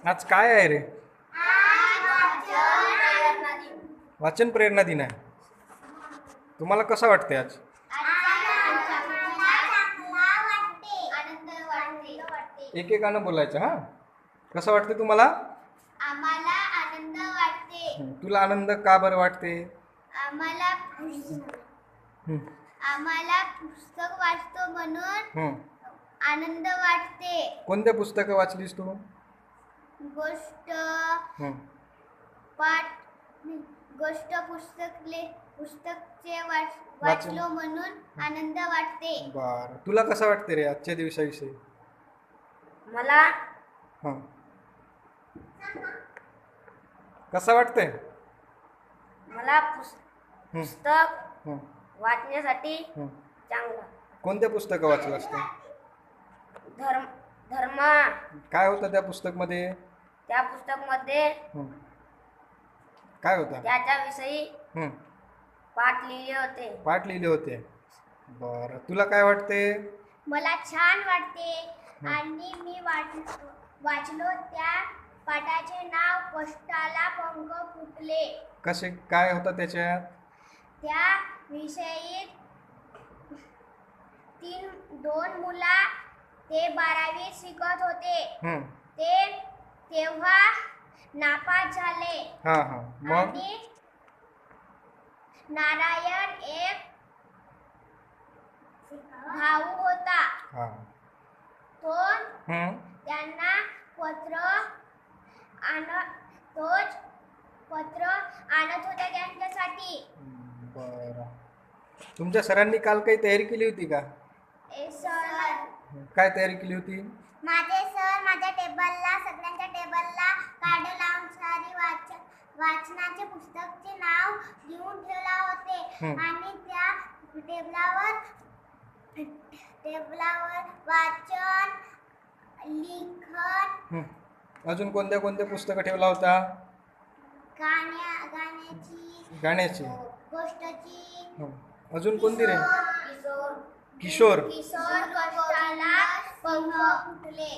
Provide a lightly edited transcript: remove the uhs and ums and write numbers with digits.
आज काय आहे रे? वाचन प्रेरणा दिन आहे. तुम्हाला कसं वाटते आज? एकेकानं बोलायचं हा. कसं वाटते तुम्हाला? आम्हाला आनंद वाटते. तुला आनंद का बरं वाटते? आम्हाला आम्हाला पुस्तक वाचतो म्हणून आनंद वाटते. कोणते पुस्तकं वाचलीस तू? गोष्ट पाठ गोष्ट पुस्तकचे वाचलो म्हणून आनंद वाटते. बरं, तुला कसं वाटते रे आजच्या दिवसाविषयी? मला कसं वाटते? मला पुस्तक वाचण्यासाठी चांगलं. कोणते पुस्तकं वाचलं असतं? धर्म. काय होतं त्या पुस्तकमध्ये? त्या पुस्तकमध्ये काय होतं? त्याच्याविषयी पाठ लिहिले होते. बरं, तुला काय वाटते? मला छान वाटते. आणि मी वाचलो त्या पाठाचे नाव कष्टाला पंख फुटले. कसे काय होतं त्याच्यात? त्या विषयी दोन मुला ते 12वी शिकत होते. ते तेव्हा नापास झाले. आणि नारायण एक भाऊ होता. तो त्यांना पत्र आणत होता त्यांच्यासाठी. बरं, तुमच्या सरांनी काल काही तयारी केली होती का? सर, काय तयारी केली होती? माझे सर माझ्या टेबलला सगळ्यांच्या टेबलला कार्ड लावून सारी वाचनाचे पुस्तकचे नाव लिहून ठेवला होते. आणि त्या टेबलावर वाचन, लिखन, अजून कोणत्या कोणत्या पुस्तकं ठेवला होता? गाण्याची, गोष्टची, अजून कोणती रे? किशोर किशोर. कष्टाला पंख फुटले.